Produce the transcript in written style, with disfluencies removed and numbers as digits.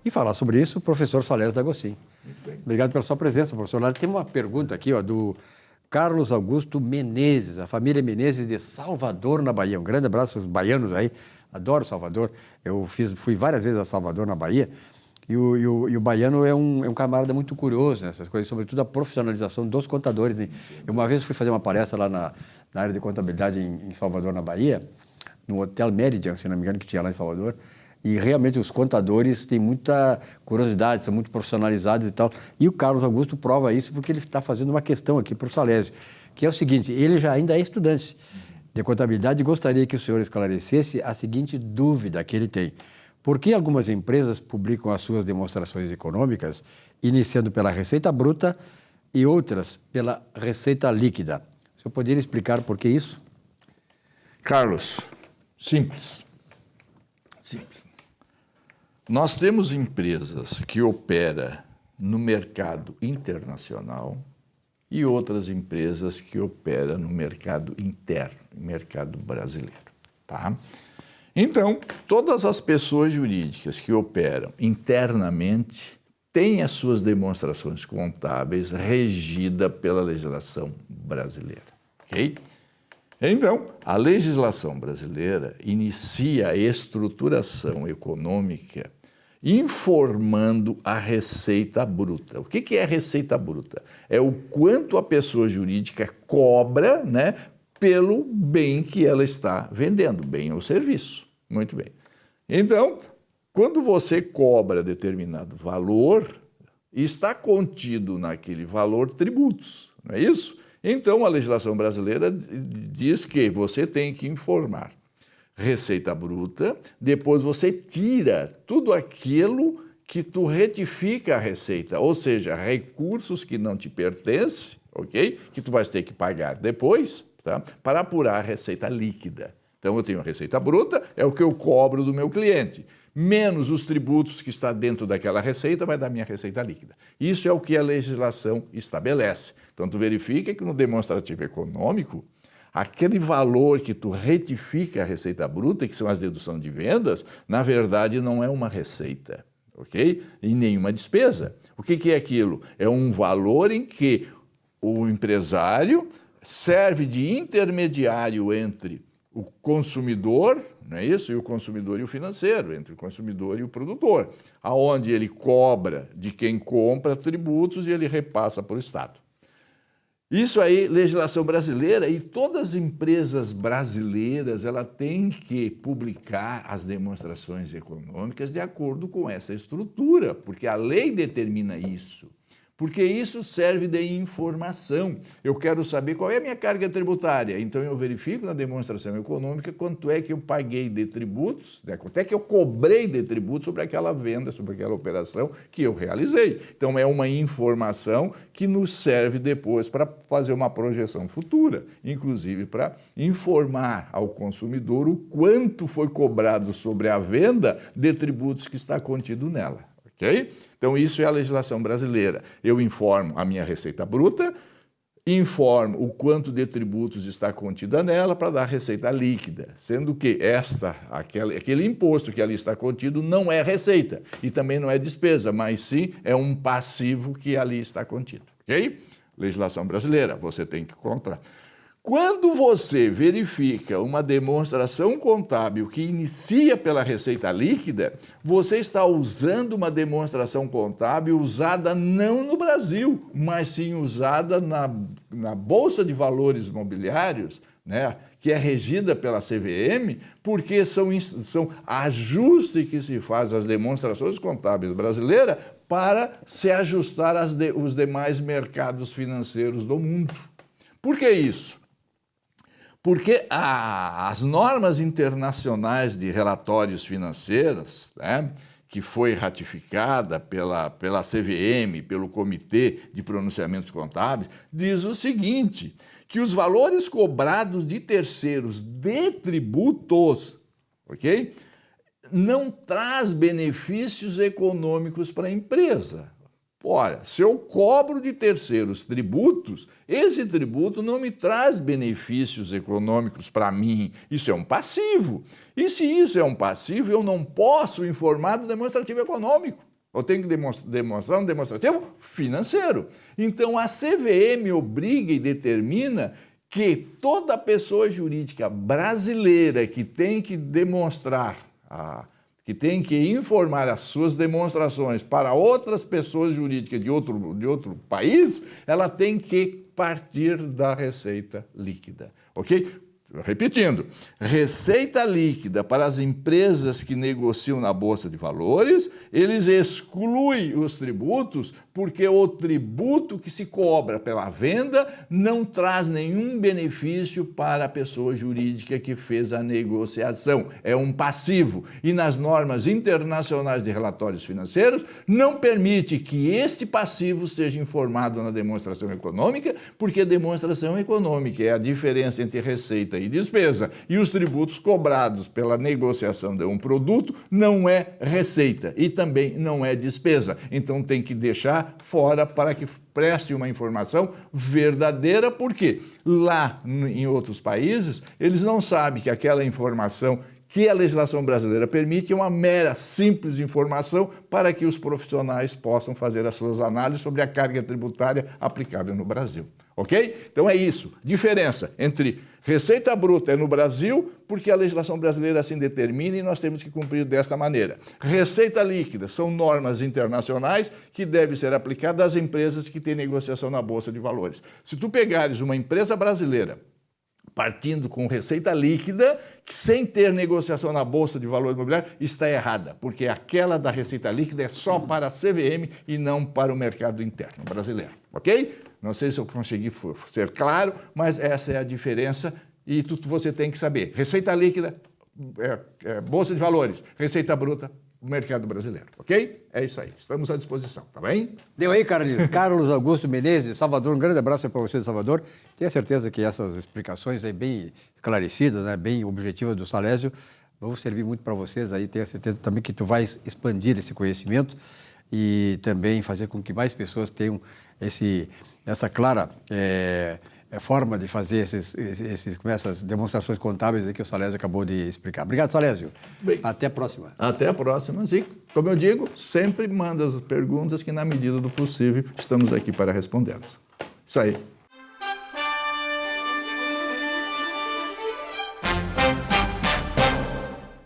E falar sobre isso o professor Salésio D'Agostinho. Obrigado pela sua presença, professor. Lá tem uma pergunta aqui, do Carlos Augusto Menezes, a família Menezes de Salvador, na Bahia. Um grande abraço aos baianos aí, adoro Salvador. Fui várias vezes a Salvador, na Bahia, e o baiano é um camarada muito curioso nessas coisas, sobretudo a profissionalização dos contadores. Eu uma vez fui fazer uma palestra lá na área de contabilidade em Salvador, na Bahia, no Hotel Meridian, se não me engano, que tinha lá em Salvador. E realmente os contadores têm muita curiosidade, são muito profissionalizados e tal. E o Carlos Augusto prova isso porque ele está fazendo uma questão aqui para o Salésio, que é o seguinte: ele já ainda é estudante de contabilidade e gostaria que o senhor esclarecesse a seguinte dúvida que ele tem. Por que algumas empresas publicam as suas demonstrações econômicas iniciando pela receita bruta e outras pela receita líquida? O senhor poderia explicar por que isso? Carlos, simples. Nós temos empresas que operam no mercado internacional e outras empresas que operam no mercado interno, mercado brasileiro, tá? Então, todas as pessoas jurídicas que operam internamente têm as suas demonstrações contábeis regidas pela legislação brasileira, ok? Então, a legislação brasileira inicia a estruturação econômica informando a receita bruta. O que é a receita bruta? É o quanto a pessoa jurídica cobra, né, pelo bem que ela está vendendo, bem ou serviço. Muito bem. Então, quando você cobra determinado valor, está contido naquele valor tributos, não é isso? Então, a legislação brasileira diz que você tem que informar receita bruta, depois você tira tudo aquilo que tu retifica a receita, ou seja, recursos que não te pertencem, ok? Que tu vais ter que pagar depois, tá? Para apurar a receita líquida. Então, eu tenho a receita bruta, é o que eu cobro do meu cliente, menos os tributos que está dentro daquela receita, vai dar minha receita líquida. Isso é o que a legislação estabelece. Então, tu verifica que no demonstrativo econômico, aquele valor que tu retifica a receita bruta, que são as deduções de vendas, na verdade não é uma receita, ok? E nenhuma despesa. O que é aquilo? É um valor em que o empresário serve de intermediário entre o consumidor, não é isso? E o consumidor e o financeiro, entre o consumidor e o produtor, aonde ele cobra de quem compra tributos e ele repassa para o Estado. Isso aí, legislação brasileira, e todas as empresas brasileiras, ela tem que publicar as demonstrações econômicas de acordo com essa estrutura, porque a lei determina isso. Porque isso serve de informação. Eu quero saber qual é a minha carga tributária. Então, eu verifico na demonstração econômica quanto é que eu paguei de tributos, né? Quanto é que eu cobrei de tributos sobre aquela venda, sobre aquela operação que eu realizei. Então, é uma informação que nos serve depois para fazer uma projeção futura, inclusive para informar ao consumidor o quanto foi cobrado sobre a venda de tributos que está contido nela. Okay? Então, isso é a legislação brasileira. Eu informo a minha receita bruta, informo o quanto de tributos está contida nela para dar a receita líquida, sendo que aquele imposto que ali está contido não é receita e também não é despesa, mas sim é um passivo que ali está contido. Ok? Legislação brasileira, você tem que encontrar. Quando você verifica uma demonstração contábil que inicia pela receita líquida, você está usando uma demonstração contábil usada não no Brasil, mas sim usada na Bolsa de Valores Mobiliários, né, que é regida pela CVM, porque são ajustes que se faz às demonstrações contábeis brasileiras para se ajustar aos demais mercados financeiros do mundo. Por que isso? Porque as normas internacionais de relatórios financeiros, né, que foi ratificada pela CVM, pelo Comitê de Pronunciamentos Contábeis, diz o seguinte, que os valores cobrados de terceiros de tributos, ok, não traz benefícios econômicos para a empresa. Ora, se eu cobro de terceiros tributos, esse tributo não me traz benefícios econômicos para mim. Isso é um passivo. E se isso é um passivo, eu não posso informar do demonstrativo econômico. Eu tenho que demonstrar um demonstrativo financeiro. Então, a CVM obriga e determina que toda pessoa jurídica brasileira que tem que demonstrar, que tem que informar as suas demonstrações para outras pessoas jurídicas de outro país, ela tem que partir da receita líquida, ok? Repetindo, receita líquida para as empresas que negociam na Bolsa de Valores, eles excluem os tributos porque o tributo que se cobra pela venda não traz nenhum benefício para a pessoa jurídica que fez a negociação. É um passivo. E nas normas internacionais de relatórios financeiros, não permite que este passivo seja informado na demonstração econômica, porque a demonstração econômica é a diferença entre receita e despesa, e os tributos cobrados pela negociação de um produto não é receita e também não é despesa. Então tem que deixar fora para que preste uma informação verdadeira, porque lá em outros países eles não sabem que aquela informação que a legislação brasileira permite é uma mera, simples informação para que os profissionais possam fazer as suas análises sobre a carga tributária aplicável no Brasil. Ok? Então é isso. Diferença entre receita bruta é no Brasil, porque a legislação brasileira assim determina e nós temos que cumprir desta maneira. Receita líquida são normas internacionais que devem ser aplicadas às empresas que têm negociação na Bolsa de Valores. Se tu pegares uma empresa brasileira partindo com receita líquida, que sem ter negociação na Bolsa de Valores Imobiliários, está errada, porque aquela da receita líquida é só para a CVM e não para o mercado interno brasileiro, ok? Não sei se eu consegui ser claro, mas essa é a diferença e você tem que saber. Receita líquida, Bolsa de Valores, receita bruta, mercado brasileiro, ok? É isso aí, estamos à disposição, tá bem? Deu aí, Carlinhos. Carlos Augusto Menezes, de Salvador, um grande abraço para você de Salvador. Tenho certeza que essas explicações aí bem esclarecidas, né, bem objetivas do Salésio, vão servir muito para vocês aí. Tenho certeza também que tu vais expandir esse conhecimento e também fazer com que mais pessoas tenham essa clara forma de fazer essas demonstrações contábeis aí que o Salésio acabou de explicar. Obrigado, Salésio. Bem, até a próxima. Até a próxima, Zico. Como eu digo, sempre manda as perguntas que, na medida do possível, estamos aqui para respondê-las. Isso aí.